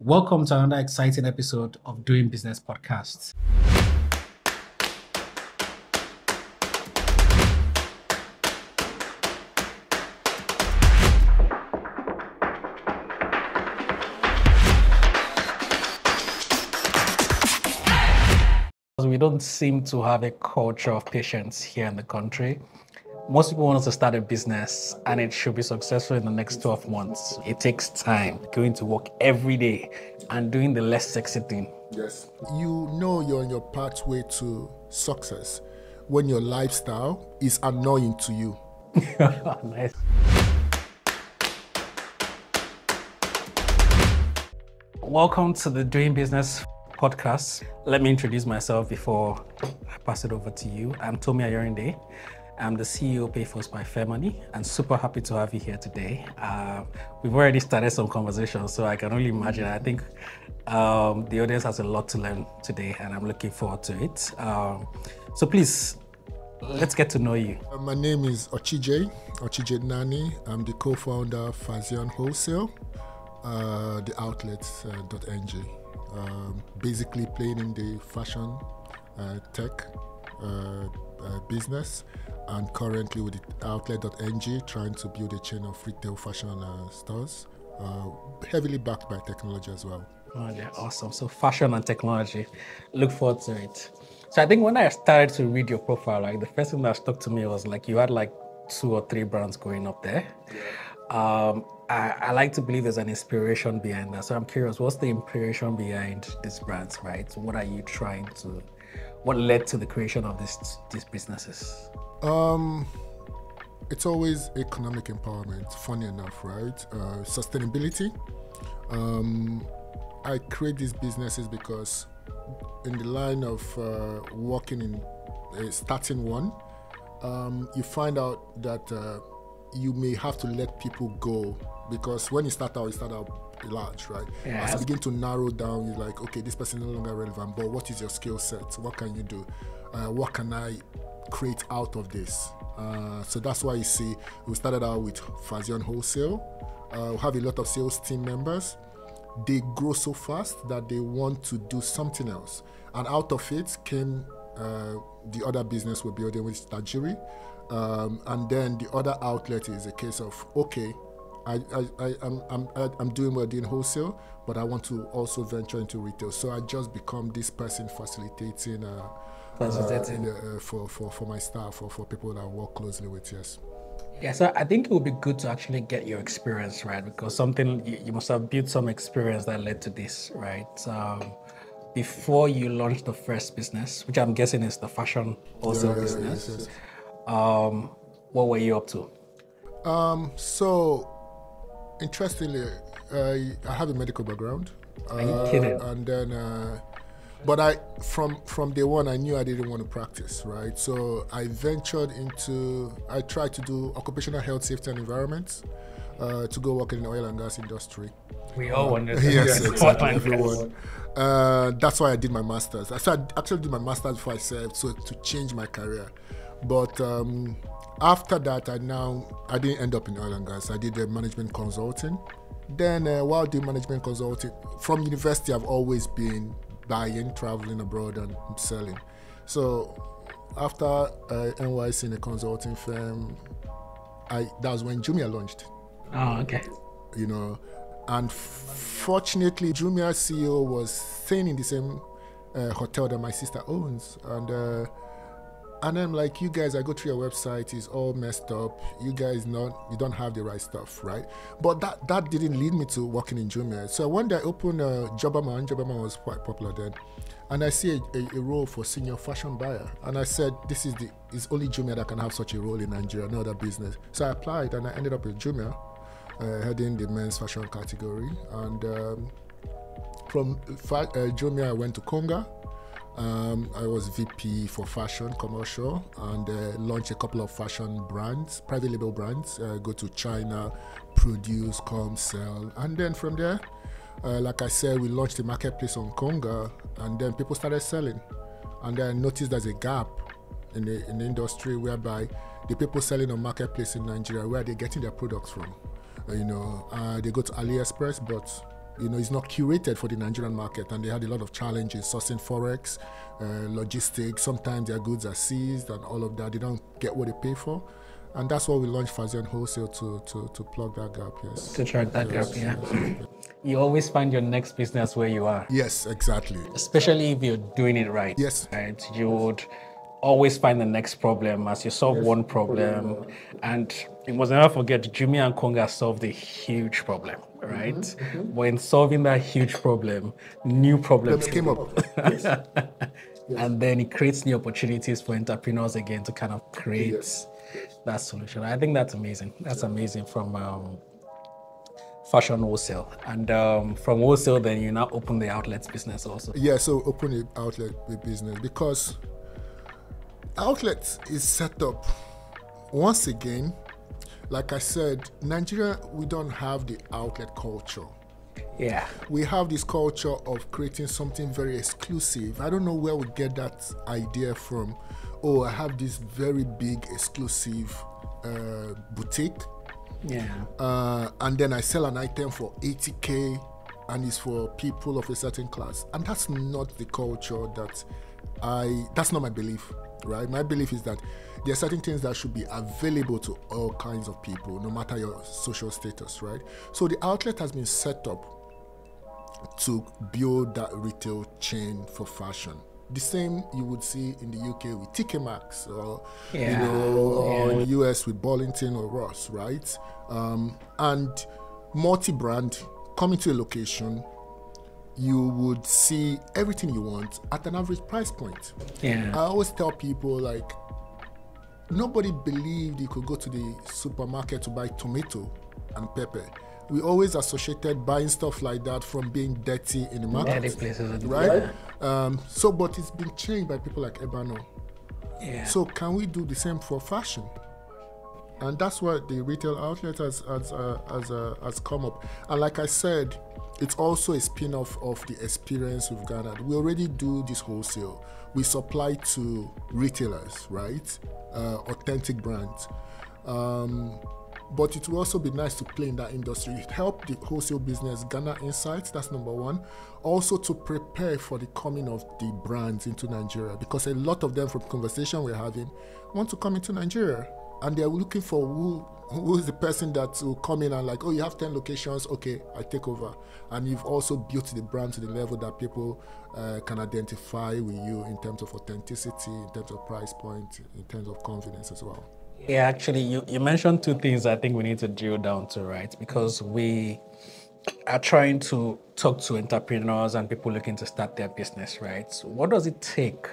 Welcome to another exciting episode of Doing Business Podcast. We don't seem to have a culture of patience here in the country. Most people want us to start a business and it should be successful in the next 12 months. It takes time going to work every day and doing the less sexy thing. Yes. You know you're on your pathway to success when your lifestyle is annoying to you. Nice. Welcome to the Doing Business Podcast. Let me introduce myself before I pass it over to you. I'm Tomi Ayorinde. I'm the CEO of PayForce by FairMoney, and super happy to have you here today. We've already started some conversations, so I can only imagine. I think the audience has a lot to learn today, and I'm looking forward to it. So please, let's get to know you. My name is Ochije Nnani. I'm the co-founder of Fazsion Wholesale, the outlets.ng. Basically playing in the fashion tech business, and currently with the outlet.ng trying to build a chain of retail fashion stores, heavily backed by technology as well. Oh, yeah, awesome. So fashion and technology, look forward to it. So I think when I started to read your profile, like the first thing that stuck to me was like you had like 2 or 3 brands going up there. I like to believe there's an inspiration behind that. So I'm curious, what's the inspiration behind these brands, right? So what are you trying to, what led to the creation of these businesses? It's always economic empowerment, funny enough, right? Sustainability. I create these businesses because in the line of working in starting one, you find out that you may have to let people go, because when you start out large, right? Yeah. As you begin to narrow down, you're like, okay, this person is no longer relevant, but what is your skill set? What can you do? What can I create out of this? So that's why you see we started out with Fazsion Wholesale. We have a lot of sales team members. They grow so fast that they want to do something else. And out of it came the other business we're building, which is Tajiri. And then the other outlet is a case of, okay, I'm doing well doing wholesale, but I want to also venture into retail. So I just become this person facilitating for my staff, for people that I work closely with. Yes. Yeah, so I think it would be good to actually get your experience, right? Because you must have built some experience that led to this, right? Before you launched the first business, which I'm guessing is the fashion wholesale business, yes. What were you up to? So interestingly, I have a medical background. Are you kidding? And then, but from day one, I knew I didn't want to practice, right? So I tried to do occupational health, safety, and environment, to go work in the oil and gas industry. We all wanted to. Yes, exactly, everyone. That's why I did my master's. I actually did my master's before I served, so to change my career. But after that, I didn't end up in oil and gas. I did management consulting. Then while doing management consulting, from university, I've always been buying, traveling abroad, and selling. So after NYC in a consulting firm, that was when Jumia launched. Oh, okay. You know, and fortunately, Jumia's CEO was staying in the same hotel that my sister owns, and I'm like, you guys, I go through your website, it's all messed up. You guys you don't have the right stuff, right? But that didn't lead me to working in Jumia. So one day I opened Jobberman. Jobberman was quite popular then. And I see a role for senior fashion buyer. And I said, it's only Jumia that can have such a role in Nigeria, no other business. So I applied and I ended up in Jumia, heading the men's fashion category. And from Jumia, I went to Konga. I was VP for fashion commercial, and launched a couple of fashion brands, private label brands, go to China, produce, come, sell. And then from there, like I said, we launched a marketplace on Konga, and then people started selling. And then I noticed there's a gap in the industry whereby the people selling on marketplace in Nigeria, where are they getting their products from? They go to AliExpress, but It's not curated for the Nigerian market, and they had a lot of challenges sourcing forex, logistics. Sometimes their goods are seized and all of that. They don't get what they pay for. And that's why we launched Fazsion Wholesale to plug that gap, yes. To track that gap, yeah. You always find your next business where you are. Yes, exactly. Especially if you're doing it right. Yes. Right? You would always find the next problem as you solve one problem. And you must never forget, Jumia and Konga solved a huge problem, right? But in solving that huge problem, new problems came up. And then it creates new opportunities for entrepreneurs again to kind of create that solution. I think that's amazing. That's amazing from Fashion Wholesale. And from Wholesale, then you now open the outlets business also. Yeah, so open the outlet business because outlets is set up, once again, like I said, Nigeria, we don't have the outlet culture. Yeah. We have this culture of creating something very exclusive. I don't know where we get that idea from. Oh, I have this very big exclusive boutique. Yeah. And then I sell an item for 80K and it's for people of a certain class. And that's not the culture that's not my belief, right? My belief is that there are certain things that should be available to all kinds of people, no matter your social status, right? So the outlet has been set up to build that retail chain for fashion. The same you would see in the UK with TK Maxx, or or in the US with Burlington or Ross, right? And multi-brand, coming to a location, you would see everything you want at an average price point. Yeah. I always tell people, like, nobody believed you could go to the supermarket to buy tomato and pepper. We always associated buying stuff like that from being dirty in the market. Dirty places, right? But it's been changed by people like Ebano. Yeah. So can we do the same for fashion? And that's what the retail outlet has come up. And like I said, it's also a spin-off of the experience we've garnered. We already do this wholesale. We supply to retailers, right? Authentic brands. But it will also be nice to play in that industry. It helped the wholesale business garner insights, that's number one. Also to prepare for the coming of the brands into Nigeria, because a lot of them, from conversation we're having, want to come into Nigeria. And they're looking for who is the person that will come in and like, oh, you have 10 locations, okay, I take over. And you've also built the brand to the level that people can identify with you in terms of authenticity, in terms of price point, in terms of confidence as well. Yeah, actually, you mentioned two things I think we need to drill down to, right? Because we are trying to talk to entrepreneurs and people looking to start their business, right? So what does it take?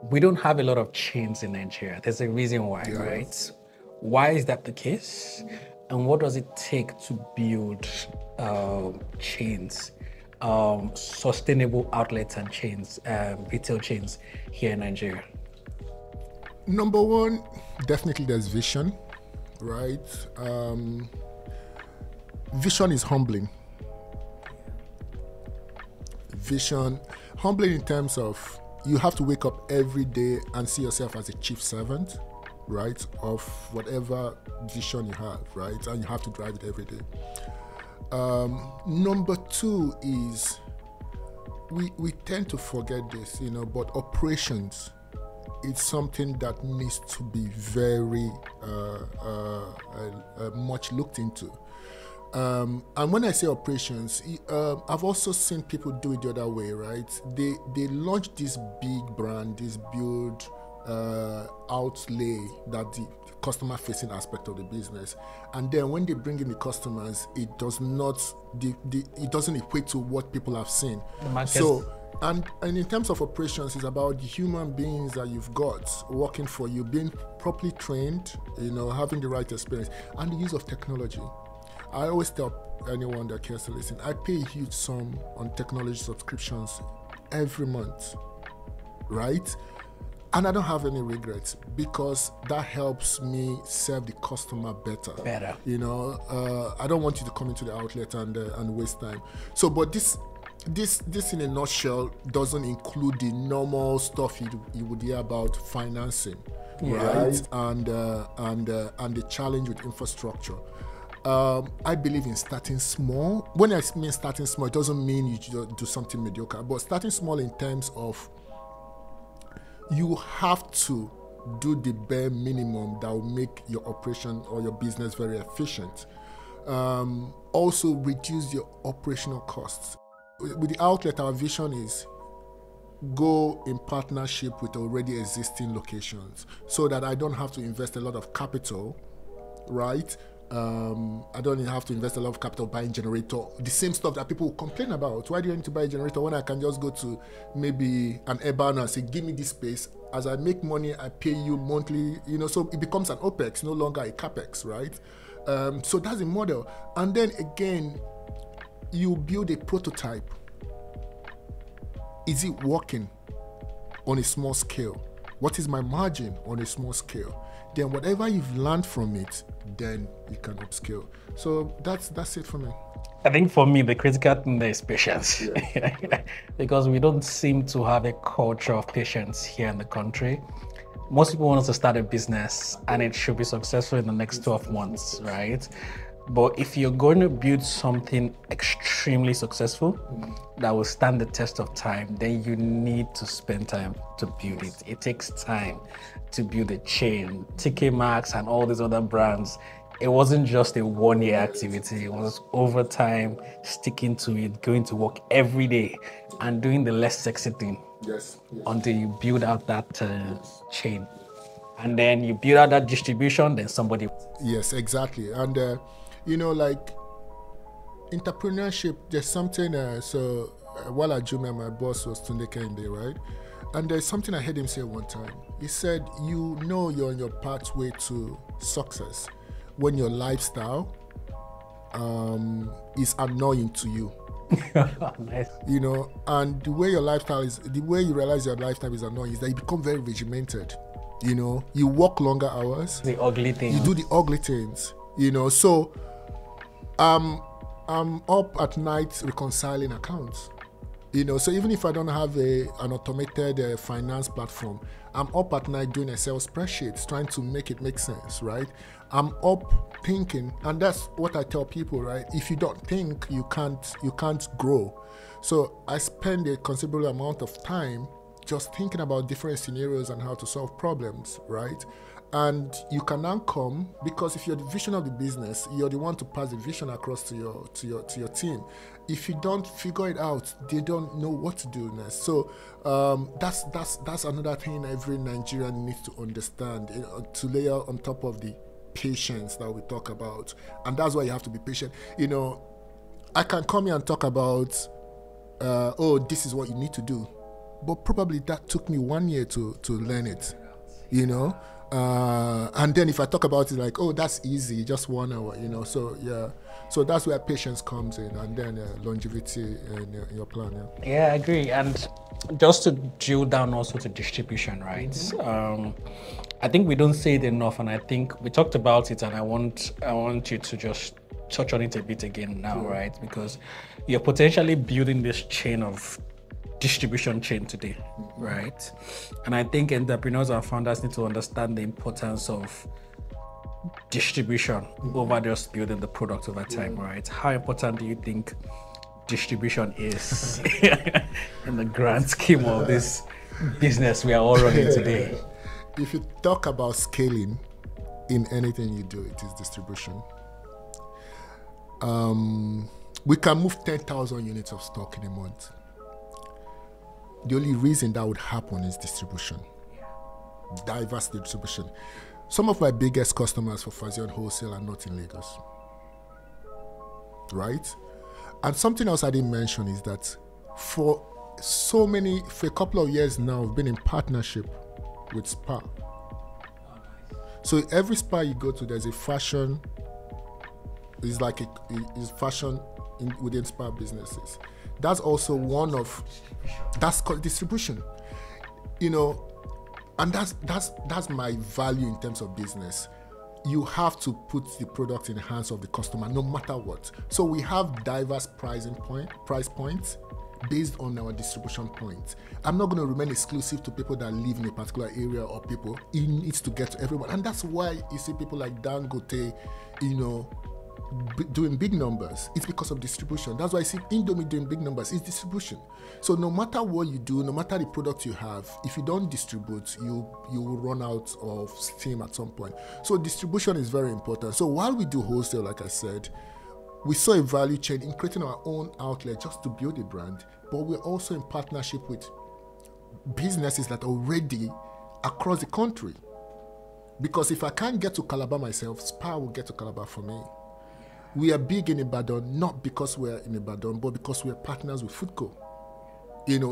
We don't have a lot of chains in Nigeria. There's a reason why, right? Why is that the case? And what does it take to build chains, sustainable outlets and chains, retail chains here in Nigeria? Number one, definitely there's vision, right? Vision is humbling. Vision, humbling in terms of you have to wake up every day and see yourself as a chief servant, right, of whatever vision you have, right? And you have to drive it every day. Number two is we tend to forget this, but operations, it's something that needs to be very much looked into. And when I say operations, I've also seen people do it the other way, right? They launch this big brand, this build outlay, that the customer-facing aspect of the business, and then when they bring in the customers, it does not it doesn't equate to what people have seen. So. And in terms of operations, it's about the human beings that you've got working for you, being properly trained, having the right experience, and the use of technology. I always tell anyone that cares to listen, I pay a huge sum on technology subscriptions every month, right? And I don't have any regrets because that helps me serve the customer better. I don't want you to come into the outlet and waste time. So, but this in a nutshell doesn't include the normal stuff you would hear about financing, right? And the challenge with infrastructure. I believe in starting small. When I mean starting small, it doesn't mean you just do something mediocre, but starting small in terms of you have to do the bare minimum that will make your operation or your business very efficient. Also reduce your operational costs. With the outlet, our vision is go in partnership with already existing locations so that I don't have to invest a lot of capital, right? I don't have to invest a lot of capital buying generator. The same stuff that people complain about. Why do you need to buy a generator when I can just go to maybe an urban and say, give me this space. As I make money, I pay you monthly, so it becomes an OPEX, no longer a CAPEX, right? So that's the model. And then again, you build a prototype. Is it working on a small scale? What is my margin on a small scale? Then whatever you've learned from it, then you can upscale. So that's it for me. I think for me, the critical thing there is patience. Yeah. Because we don't seem to have a culture of patience here in the country. Most people want us to start a business and it should be successful in the next 12 months, right? But if you're going to build something extremely successful that will stand the test of time, then you need to spend time to build it. It takes time to build a chain. TK Maxx and all these other brands, it wasn't just a one-year activity. It was over time, sticking to it, going to work every day and doing the less sexy thing. Yes. Until you build out that chain. And then you build out that distribution, then somebody... Yes, exactly. And like entrepreneurship, there's something, while at Jumia, my boss was Tunde Kende, right? And there's something I heard him say one time. He said, you're on your pathway to success when your lifestyle is annoying to you. Nice. And the way you realize your lifestyle is annoying is that you become very regimented. You work longer hours. The ugly things. You do the ugly things. So I'm up at night reconciling accounts. So even if I don't have an automated finance platform, I'm up at night doing Excel spreadsheets, trying to make it make sense, right? I'm up thinking, and that's what I tell people, right? If you don't think, you can't grow. So I spend a considerable amount of time just thinking about different scenarios and how to solve problems, right? And you can now come, because if you're the vision of the business, you're the one to pass the vision across to your team. If you don't figure it out, they don't know what to do next. So that's another thing every Nigerian needs to understand, to layer on top of the patience that we talk about. And that's why you have to be patient. I can come here and talk about, this is what you need to do. But probably that took me 1 year to learn it, and then if I talk about it like, that's easy, just 1 hour, so yeah. So that's where patience comes in, and then longevity in your plan. Yeah, I agree. And just to drill down also to distribution, right? I think we don't say it enough, and I think we talked about it, and I want you to just touch on it a bit again now, right? Because you're potentially building this distribution chain today, right? And I think entrepreneurs and founders need to understand the importance of distribution over just building the product over time, right? How important do you think distribution is in the grand scheme of this business we are all running today? If you talk about scaling in anything you do, it is distribution. We can move 10,000 units of stock in a month. The only reason that would happen is distribution, diverse distribution. Some of my biggest customers for Fazsion Wholesale are not in Lagos, right? And something else I didn't mention is that for a couple of years now, we've been in partnership with Spa. So every Spa you go to, there's a fashion, it's like it's fashion within Spa businesses. That's also that's called distribution, and that's my value in terms of business. You have to put the product in the hands of the customer no matter what. So we have diverse price points based on our distribution points. I'm not going to remain exclusive to people that live in a particular area or people. It needs to get to everyone, and that's why you see people like Dangote, doing big numbers, it's because of distribution. That's why I see Indomie doing big numbers. It's distribution. So no matter what you do, no matter the product you have, if you don't distribute, you will run out of steam at some point. So distribution is very important. So while we do wholesale, like I said, we saw a value chain in creating our own outlet just to build a brand, but we're also in partnership with businesses that are already across the country. Because if I can't get to Calabar myself, Spar will get to Calabar for me. We are big in Ibadan, not because we're in Ibadan, but because we're partners with Foodco.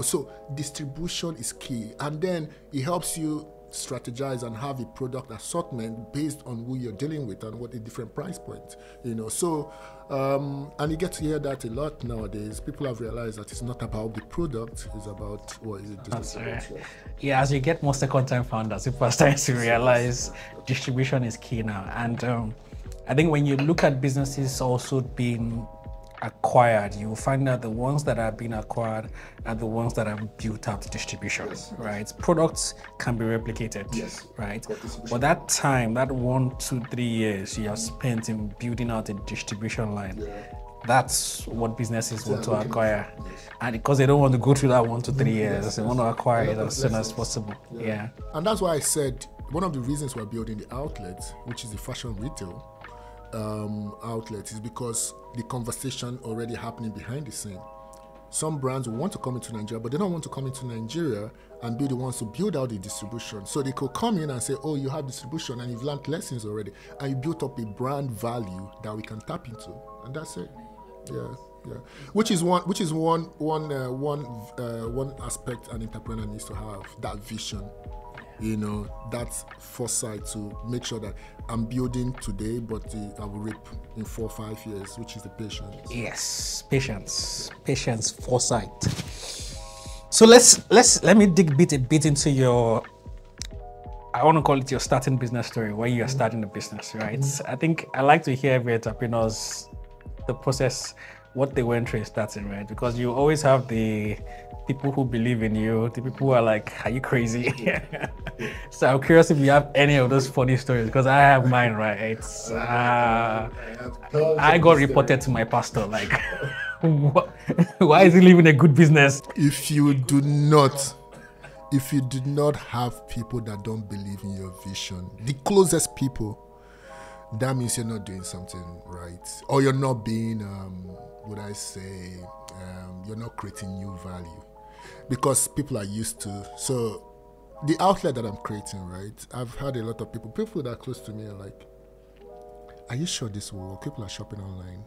So distribution is key. And then it helps you strategize and have a product assortment based on who you're dealing with and what the different price points, and you get to hear that a lot nowadays. People have realized that it's not about the product, it's about what is it. That's right. Yeah, as you get more second-time founders, people are starting to realize distribution is key now. And I think when you look at businesses also being acquired, you will find that the ones that are being acquired are the ones that have built out distribution, right? Products can be replicated, right? But that time, that 1, 2, 3 years you have spent in building out a distribution line, that's what businesses want to acquire. And because they don't want to go through that 1 to 3 years, they want to acquire it as soon as possible. Yeah. And that's why I said one of the reasons we're building the outlet, which is the fashion retail outlet, is because the conversation already happening behind the scene. Some brands want to come into Nigeria, but they don't want to come into Nigeria and be the ones to build out the distribution. So they could come in and say, oh, you have distribution and you've learned lessons already, and you built up a brand value that we can tap into, and that's it. Yeah. Which is one aspect an entrepreneur needs to have, that vision. That foresight to make sure that I'm building today, but I will reap in 4 or 5 years, which is the patience. Yes, patience, foresight. So let me dig a bit into your, I want to call it your starting business story, where you are starting a business, right? I think I like to hear every entrepreneurs, the process, what they went through in starting, right? Because you always have the people who believe in you, the people who are like, are you crazy? So I'm curious if you have any of those funny stories, because I have mine, right? I got reported to my pastor, like, why is he leaving a good business? If you do not have people that don't believe in your vision, the closest people, that means you're not doing something right, or you're not being, you're not creating new value, because people are used to. So the outlet that I'm creating, right, I've had a lot of people that are close to me are like, are you sure this will work? People are shopping online.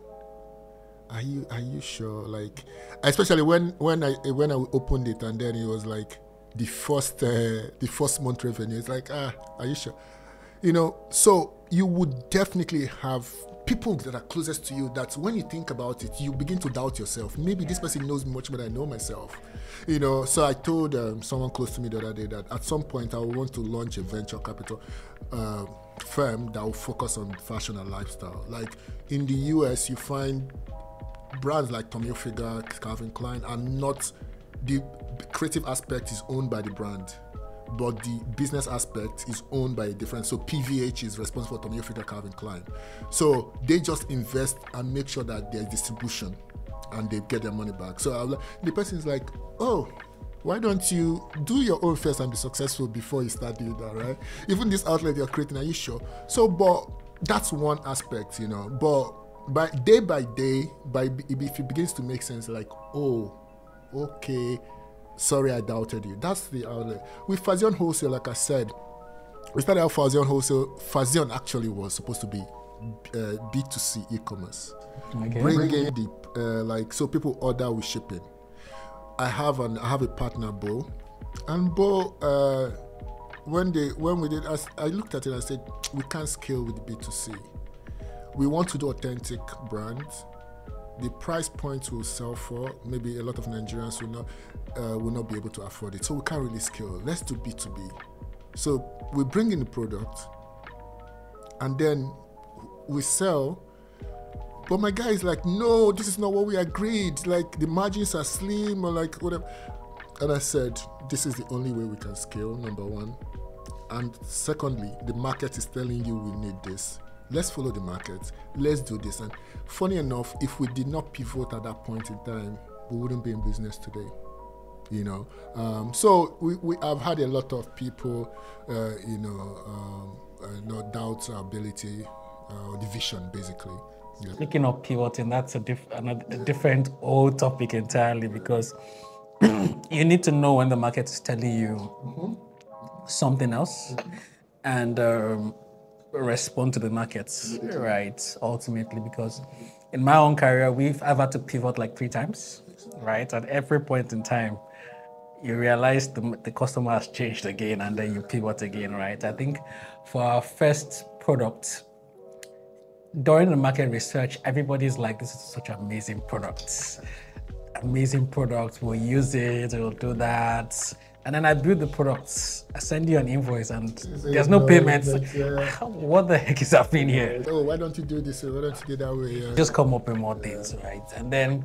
Are you sure? Like, especially when I opened it, and then it was like the first month revenue. It's like, are you sure? So you would definitely have people that are closest to you that when you think about it, you begin to doubt yourself. Maybe this person knows me much more than I know myself. So I told someone close to me the other day that at some point I want to launch a venture capital firm that will focus on fashion and lifestyle. Like in the US, you find brands like Tommy Hilfiger, Calvin Klein, and not the creative aspect is owned by the brand, but the business aspect is owned by a different. So PVH is responsible for Tommy Hilfiger, Calvin Klein. So they just invest and make sure that there's distribution and they get their money back. So the person is like, oh, why don't you do your own first and be successful before you start doing that, right? Even this outlet you're creating, are you sure? So, but that's one aspect, But by day, if it begins to make sense, like, oh, okay, sorry, I doubted you. That's the outlet. With Fazsion Wholesale, like I said, we started out Fazsion Wholesale. Fazsion actually was supposed to be B2C e-commerce. Okay. Bringing the so people order with shipping. I have a partner, Bo, and Bo, when we did, I looked at it and I said, we can't scale with B2C. We want to do authentic brands. The price points will sell for, maybe a lot of Nigerians will not be able to afford it. So we can't really scale. Let's do B2B. So we bring in the product and then we sell. But my guy is like, no, this is not what we agreed. Like the margins are slim or like whatever. And I said, this is the only way we can scale, number one. And secondly, the market is telling you we need this. let's follow the market, let's do this. And funny enough, if we did not pivot at that point in time, we wouldn't be in business today. So we have had a lot of people, doubt our ability, the vision, basically. Yeah. Speaking of pivoting, that's a different old topic entirely, because you need to know when the market is telling you something else and respond to the markets, right? Ultimately, because in my own career, I've had to pivot like 3 times, right? At every point in time, you realize the customer has changed again, and then you pivot again, right? I think for our first product, during the market research, everybody's like, this is such an amazing product. Amazing product, we'll use it, we'll do that. And then I build the products, I send you an invoice, and there's no payments. What the heck is happening here? Oh, why don't you do this? Why don't you do that way? Yeah. Just come up with more things, right? And then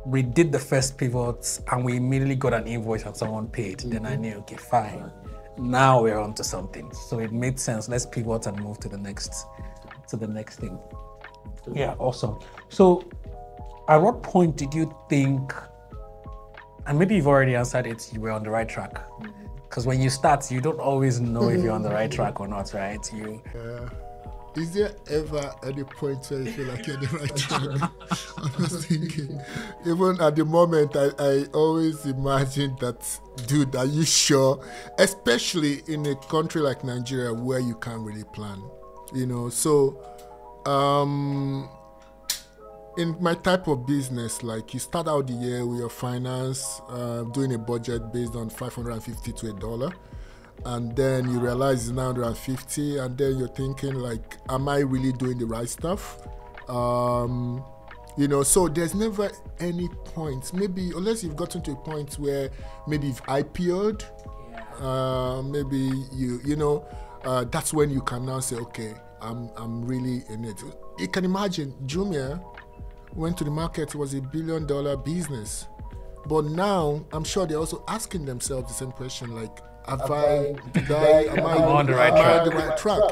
we did the first pivot, and we immediately got an invoice and someone paid. Then I knew, okay, fine. Now we're on to something. So it made sense. Let's pivot and move to the next thing. Yeah, awesome. So at what point did you think, and maybe you've already answered it, you were on the right track? Because when you start, you don't always know if you're on the right track or not, right? Is there ever any point where you feel like you're on the right track? I was thinking, even at the moment, I always imagine that, dude, are you sure? Especially in a country like Nigeria where you can't really plan, So, in my type of business, like you start out the year with your finance, doing a budget based on $550 to $1. And then you realize it's 950, and then you're thinking like, am I really doing the right stuff? So there's never any point, maybe unless you've gotten to a point where maybe you've IPO'd, maybe that's when you can now say, okay, I'm really in it. You can imagine Jumia went to the market, it was $1 billion business. But now I'm sure they're also asking themselves the same question, like, am I on the right track?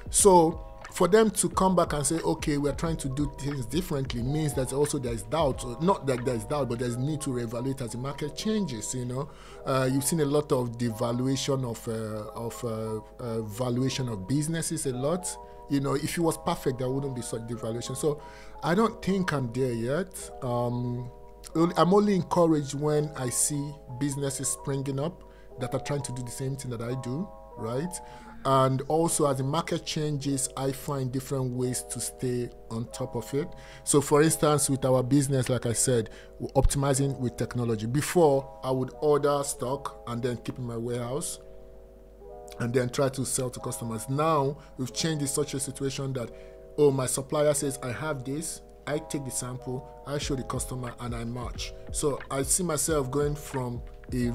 So for them to come back and say, okay, we're trying to do things differently, means that also there's doubt, or not that there's doubt, but there's need to reevaluate as the market changes. You've seen a lot of devaluation of valuation of businesses a lot. If it was perfect, there wouldn't be such devaluation. So I don't think I'm there yet. I'm only encouraged when I see businesses springing up that are trying to do the same thing that I do, right? And also, as the market changes, I find different ways to stay on top of it. So for instance, with our business, like I said, we're optimizing with technology. Before, I would order stock and then keep in my warehouse and then try to sell to customers. Now, we've changed in such a situation that, my supplier says, I have this, I take the sample, I show the customer, and I match. So I see myself going from a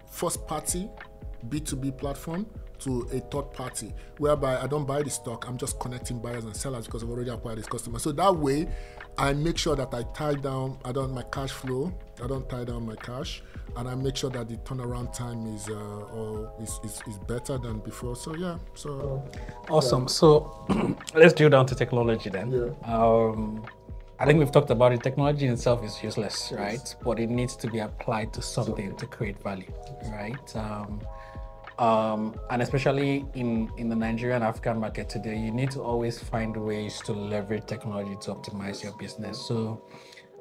first-party B2B platform to a third party, whereby I don't buy the stock, I'm just connecting buyers and sellers because I've already acquired this customer. So that way, I make sure that I tie down, my cash flow, I don't tie down my cash, and I make sure that the turnaround time is better than before. So yeah, awesome. So let's drill down to technology then. Yeah. I think we've talked about it. Technology in itself is useless, right? But it needs to be applied to something to create value, right? And especially in the Nigerian African market today, you need to always find ways to leverage technology to optimize your business. So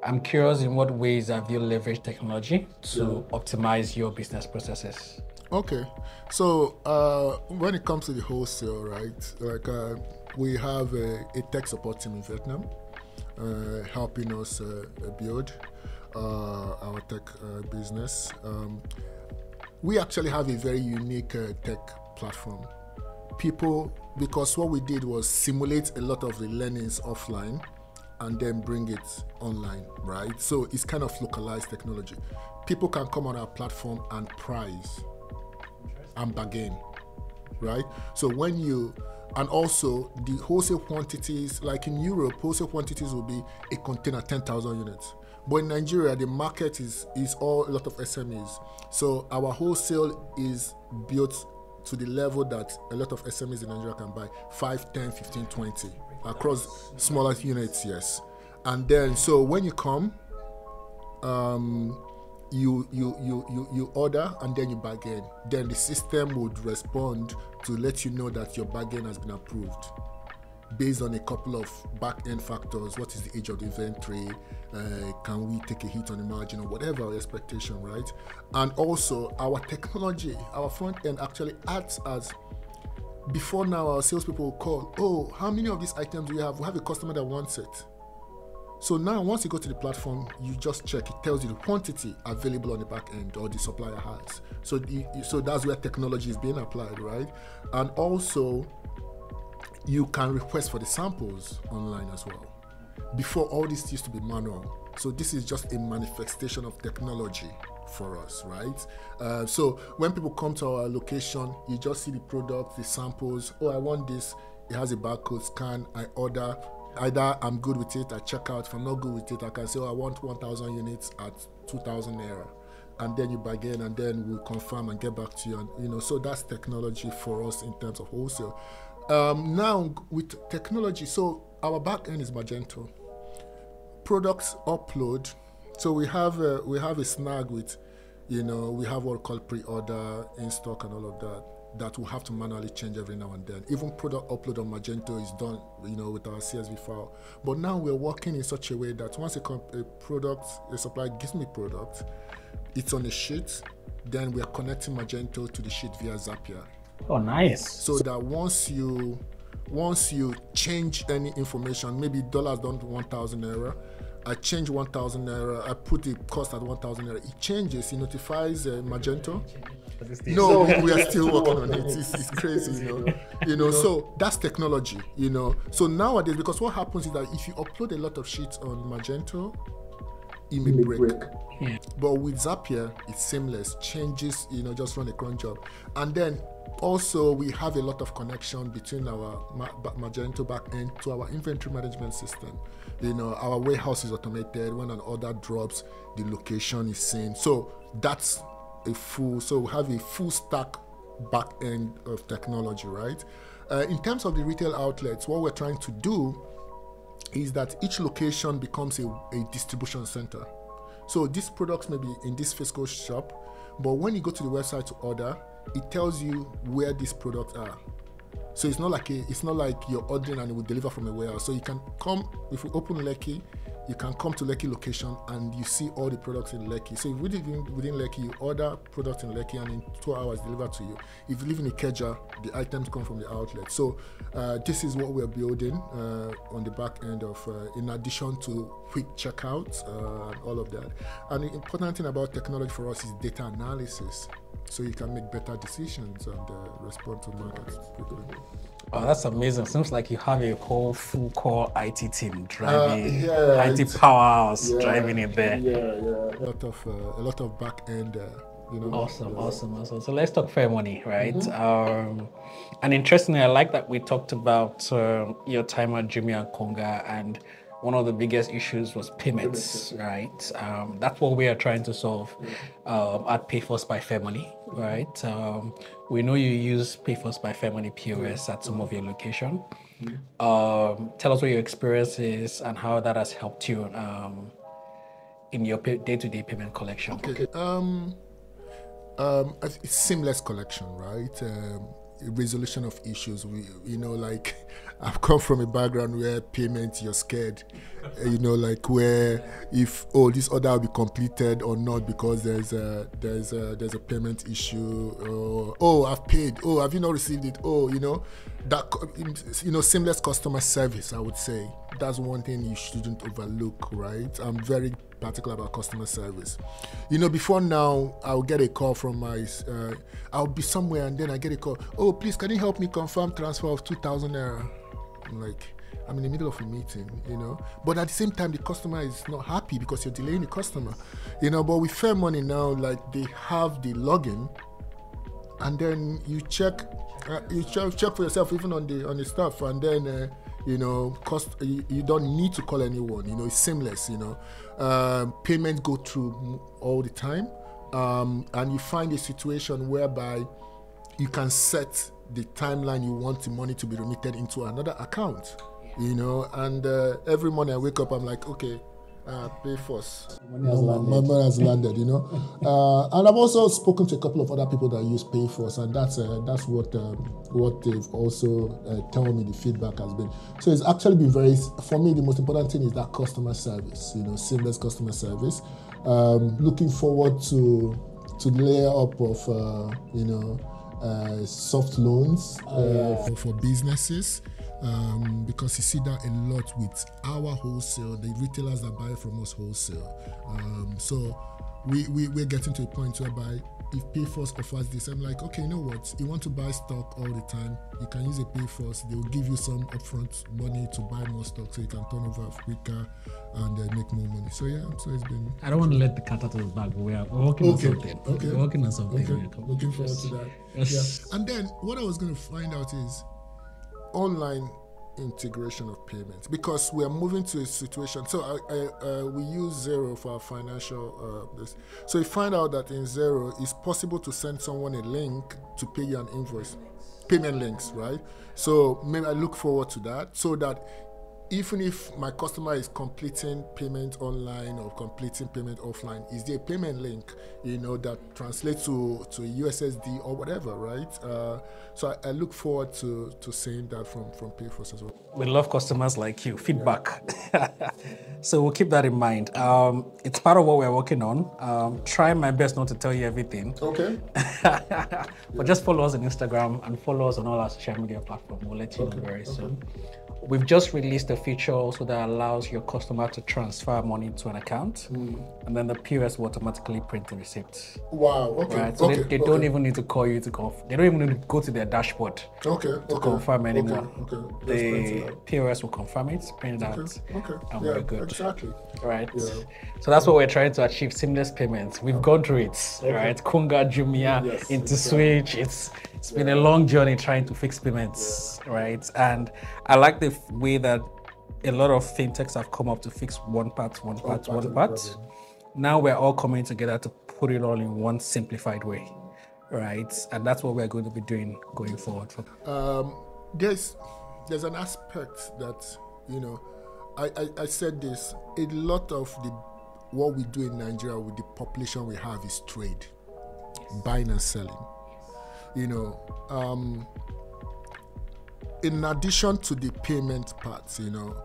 I'm curious, in what ways have you leveraged technology to optimize your business processes? Okay, so when it comes to the wholesale, right, like we have a tech support team in Vietnam helping us build our tech business. We actually have a very unique tech platform. Because what we did was simulate a lot of the learnings offline and then bring it online, right? So it's kind of localized technology. People can come on our platform and price and bargain, right? So and also the wholesale quantities, like in Europe, wholesale quantities will be a container, 10,000 units. But in Nigeria, the market is all a lot of SMEs. So our wholesale is built to the level that a lot of SMEs in Nigeria can buy 5, 10, 15, 20 across smaller units, yes. And then, so when you come, you order and then you bargain. Then the system would respond to let you know that your bargain has been approved based on a couple of back-end factors. What is the age of the inventory? Can we take a hit on the margin or whatever our expectation, right? And also our technology, our front end actually acts as, before now our salespeople will call, oh, how many of these items do you have? We have a customer that wants it. So now once you go to the platform, you just check, it tells you the quantity available on the back end or the supplier has. So so that's where technology is being applied, right? And also you can request for the samples online as well. Before, all this used to be manual. So this is just a manifestation of technology for us, right? So when people come to our location, you just see the product, the samples. Oh, I want this. It has a barcode scan. I order. Either I'm good with it, I check out. If I'm not good with it, I can say, oh, I want 1,000 units at 2,000 naira. And then you bargain, and then we'll confirm and get back to you. And, so that's technology for us in terms of wholesale. Now with technology, so our back end is Magento. Products upload. So we have a snag with, we have what we call pre-order, in stock, and all of that we'll have to manually change every now and then. Even product upload on Magento is done, with our CSV file. But now we're working in such a way that once a supplier gives me product, it's on a sheet, then we are connecting Magento to the sheet via Zapier. Oh, nice. So that once you change any information, maybe dollars down to 1,000 naira, I change 1,000 naira, I put the cost at 1,000 naira, it changes, it notifies Magento. No, we are still working on it. It's crazy, So that's technology, So nowadays, because what happens is that if you upload a lot of sheets on Magento, it may break. Yeah. But with Zapier, it's seamless. Changes, just run a cron job. And then also we have a lot of connection between our Magento backend to our inventory management system. Our warehouse is automated. When an order drops, the location is seen. So that's so we have a full stack back end of technology, right? In terms of the retail outlets, what we're trying to do is that each location becomes a distribution center. So these products may be in this physical shop, but when you go to the website to order, it tells you where these products are. So it's not like you're ordering and it will deliver from a warehouse. So you can come, if you open Lekki, you can come to Lekki location and you see all the products in Lekki. So if you live within Lekki, you order products in Lekki and in 2 hours delivered to you. If you live in Ikeja, the items come from the outlet. So this is what we're building on the back end of, in addition to quick checkout and all of that. And the important thing about technology for us is data analysis. So you can make better decisions and respond to markets quickly. Oh, that's amazing. Seems like you have a whole full core IT team driving, IT powerhouse driving it there. A lot of back end. Awesome. So let's talk FairMoney, right? Mm-hmm. And interestingly, I like that we talked about your time at Jumia and Konga, and one of the biggest issues was payments, right? That's what we are trying to solve at PayForce by FairMoney, right? We know you use PayForce by FairMoney POS at some of your location. Tell us what your experience is and how that has helped you in your day-to-day payment collection. Okay. It's seamless collection, right? Resolution of issues. I've come from a background where payment, you're scared, where if this order will be completed or not because there's a payment issue, or I've paid, have you not received it, seamless customer service. I would say that's one thing you shouldn't overlook, right? I'm very particular about customer service. Before now, I'll get a call from I'll be somewhere and then I get a call. Oh, please, can you help me confirm transfer of 2,000 naira? I'm in the middle of a meeting, But at the same time, the customer is not happy because you're delaying the customer, But with FairMoney now, they have the login, and then you check for yourself even on the stuff, and then you don't need to call anyone. It's seamless. Payments go through all the time, and you find a situation whereby you can set the timeline you want the money to be remitted into another account, you know. And every morning I wake up, I'm like, okay, PayForce. My money has landed, you know. And I've also spoken to a couple of other people that use PayForce, and that's what they've also told me the feedback has been. So it's actually been for me, the most important thing is that customer service, you know, seamless customer service. Looking forward to the layer up of, soft loans for businesses. Because you see that a lot with our wholesale, the retailers that buy from us wholesale. So we're getting to a point whereby if PayForce offers this, I'm like, okay, you know what? You want to buy stock all the time, you can use a PayForce. They will give you some upfront money to buy more stock so you can turn over quicker and make more money. So yeah, so it's been... I don't want to let the cat out of the bag. We're working on something. Okay. We're working on something. Okay. Looking forward to that. Yes. Yeah. And then what I was going to find out is online integration of payments, because we are moving to a situation. So we use Zero for our financial this. So you find out that in Zero it's possible to send someone a link to pay you an invoice, payment links, right? So maybe I look forward to that, so that even if my customer is completing payment online or completing payment offline, is there a payment link, you know, that translates to a USSD or whatever, right? So I look forward to seeing that from PayForce as well. We love customers like you. Feedback. So we'll keep that in mind. It's part of what we're working on. Trying my best not to tell you everything. Okay. But just follow us on Instagram and follow us on all our social media platforms. We'll let you know very soon. We've just released a feature also that allows your customer to transfer money to an account, and then the POS will automatically print the receipt. Wow. Okay. Right? So they don't even need to call you to confirm. They don't even need to go to their dashboard to confirm anymore. The POS will confirm it, print it out, and we're good. Exactly. Right. Yeah. So that's what we're trying to achieve: seamless payments. We've gone through it, right? Kunga, Jumia, into Switch. It's been a long journey trying to fix payments, right? And I like the way that a lot of fintechs have come up to fix one part. Now we're all coming together to put it all in one simplified way, right? And that's what we're going to be doing going forward. There's an aspect that, you know, I said this, a lot of what we do in Nigeria with the population we have is trade, buying and selling. You know, in addition to the payment parts, you know,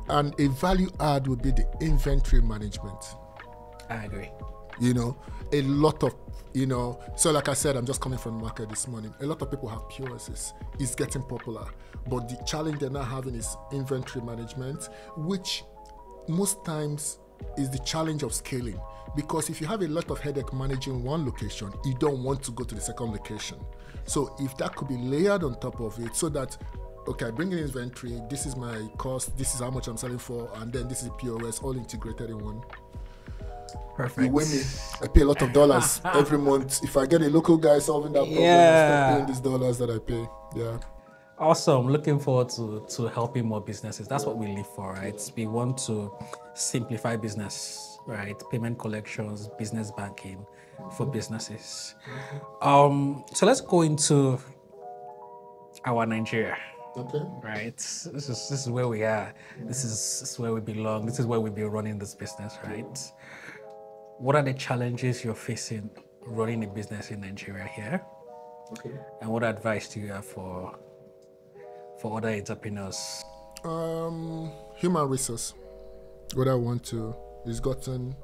and a value add would be the inventory management. I agree. You know, a lot of, you know, so like I said, I'm just coming from the market this morning. A lot of people have POSs. It's getting popular. But the challenge they're now having is inventory management, which most times is the challenge of scaling. Because if you have a lot of headache managing one location, you don't want to go to the second location. So if that could be layered on top of it, so that, okay, I bring in inventory, this is my cost, this is how much I'm selling for, and then this is POS, all integrated in one. Perfect. You win me. I pay a lot of dollars every month. If I get a local guy solving that problem, I start paying these dollars that I pay. Yeah. Awesome. Looking forward to helping more businesses. That's what we live for, right? We want to simplify business, right? Payment collections, business banking for businesses. So let's go into our Nigeria. Okay. Right. This is where we are. This is where we belong. This is where we'll be running this business, right? What are the challenges you're facing running a business in Nigeria here? Okay. And what advice do you have for other entrepreneurs? Human resource. What I want to is gotten.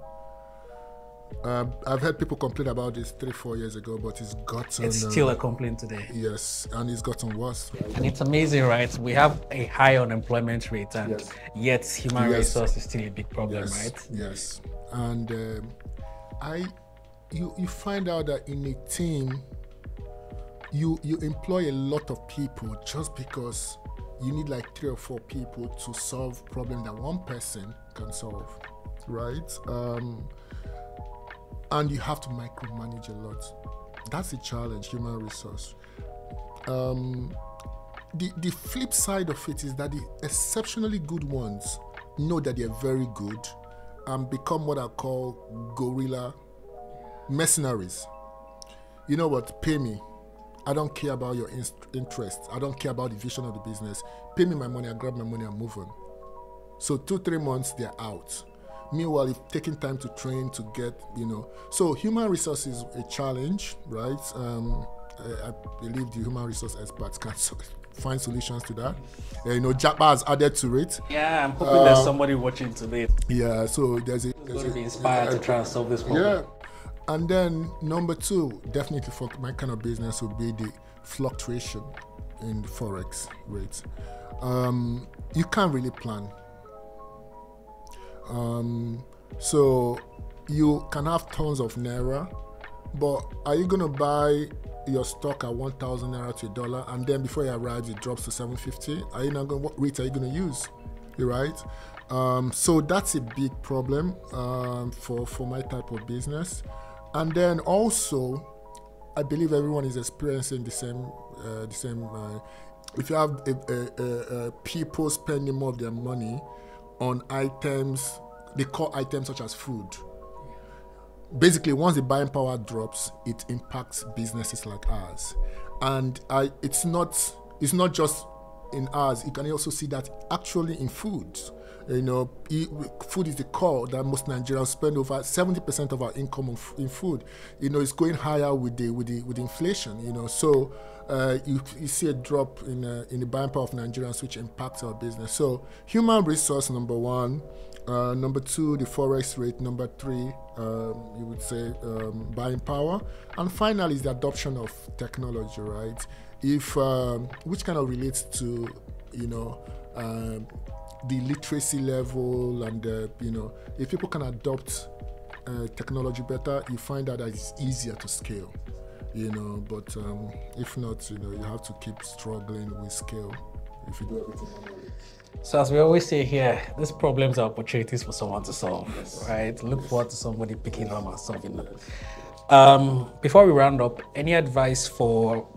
I've heard people complain about this 3-4 years ago, but it's gotten. It's still a complaint today. Yes, and it's gotten worse. And it's amazing, right? We have a high unemployment rate, and yet human resource is still a big problem, right? Yes, and you find out that in a team, you employ a lot of people just because you need like 3 or 4 people to solve problem that one person can solve, right? And you have to micromanage a lot. That's the challenge, human resource. The flip side of it is that the exceptionally good ones know that they're very good and become what I call guerrilla mercenaries. You know what? Pay me. I don't care about your interests. I don't care about the vision of the business. Pay me my money, I grab my money and move on. So 2-3 months, they're out. Meanwhile, if taking time to train to get, so human resources is a challenge, right? I believe the human resource experts can find solutions to that. Japa has added to it. Yeah, I'm hoping there's somebody watching today. Yeah, so there's going to be inspired to try and solve this problem. Yeah. And then number 2, definitely for my kind of business would be the fluctuation in the forex rates. You can't really plan. So you can have tons of naira, but are you going to buy your stock at 1,000 naira to $1, and then before it arrives it drops to 750? Are you not going? What rate are you going to use? Right? So that's a big problem for my type of business. And then also, I believe everyone is experiencing the same. If you have people spending more of their money on items, they call items such as food. Basically, once the buying power drops, it impacts businesses like ours. And it's not just in ours. You can also see that actually in food. Food is the core that most Nigerians spend. Over 70% of our income in food. It's going higher with inflation. So you see a drop in the buying power of Nigerians, which impacts our business. So human resource, number 1. Number 2, the forex rate. Number 3, you would say buying power. And finally is the adoption of technology, right? Which kind of relates to the literacy level, and if people can adopt technology better, you find out that it's easier to scale. But if not, you have to keep struggling with scale if you do everything manually. So as we always say here, these problems are opportunities for someone to solve, right? Look forward to somebody picking them and solving them. Before we round up, any advice for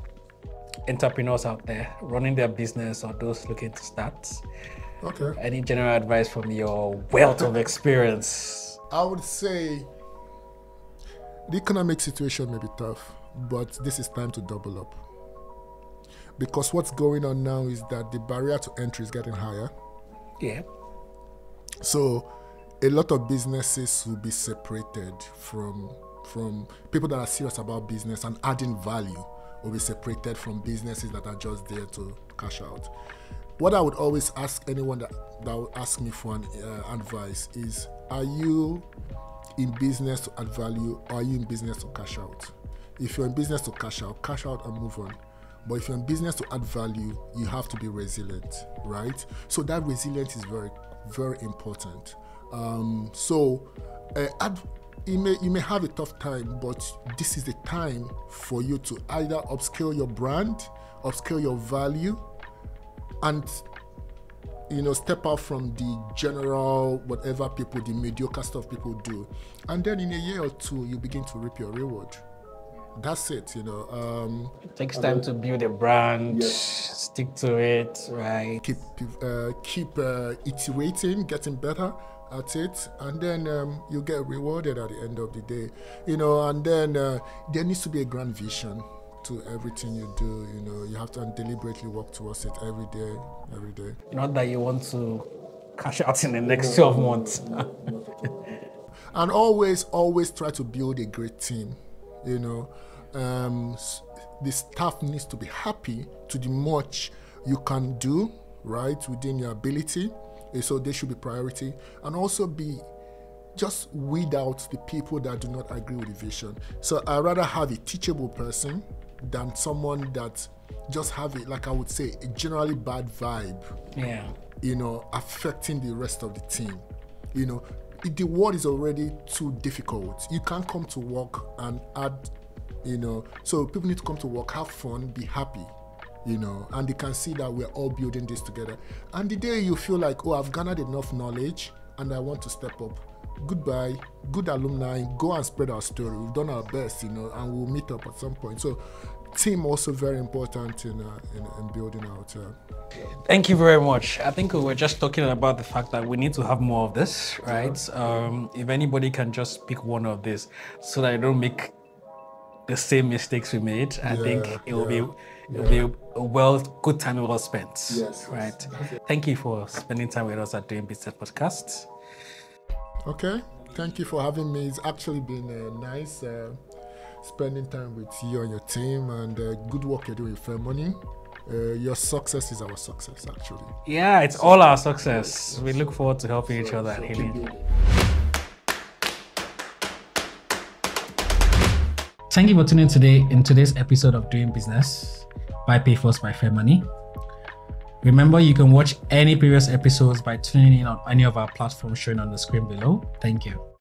entrepreneurs out there running their business or those looking to start? Okay. Any general advice from your wealth of experience? I would say the economic situation may be tough, but this is time to double up. Because what's going on now is that the barrier to entry is getting higher. Yeah. So a lot of businesses will be separated from people that are serious about business and adding value, will be separated from businesses that are just there to cash out. What I would always ask anyone that would ask me for an advice is, are you in business to add value, or are you in business to cash out? If you're in business to cash out and move on. But if you're in business to add value, you have to be resilient, right? So that resilience is very, very important. You may have a tough time, but this is the time for you to either upscale your brand, upscale your value, and step out from the general whatever people, the mediocre stuff people do. And then in a year or 2, you begin to reap your reward. That's it, It takes time to build a brand, yes. Stick to it, right? Keep iterating, getting better at it, and then you get rewarded at the end of the day, and then there needs to be a grand vision to everything you do. You have to deliberately work towards it every day. Not that you want to cash out in the next 12 months. And always try to build a great team. The staff needs to be happy to the much you can do, right, within your ability. So they should be priority. And also just weed out the people that do not agree with the vision. So I'd rather have a teachable person than someone that just have it, like I would say, a generally bad vibe. Yeah. Affecting the rest of the team. The world is already too difficult. You can't come to work and add, so people need to come to work, have fun, be happy, and they can see that we're all building this together. And the day you feel like, I've garnered enough knowledge and I want to step up, goodbye, good alumni, go and spread our story. We've done our best, and we'll meet up at some point. So team also very important in building out. Thank you very much. I think we were just talking about the fact that we need to have more of this, right? If anybody can just pick one of this so that I don't make the same mistakes we made. I think it will be good time well spent. Yes. Right. Thank you for spending time with us at Doing Business Podcast. Okay. Thank you for having me. It's actually been nice spending time with you and your team, and good work you're doing with FairMoney. Your success is our success, actually. Yeah, it's all our success. We look forward to helping each other and healing. Thank you for tuning in today's episode of Doing Business by PayForce by FairMoney. Remember, you can watch any previous episodes by tuning in on any of our platforms shown on the screen below. Thank you.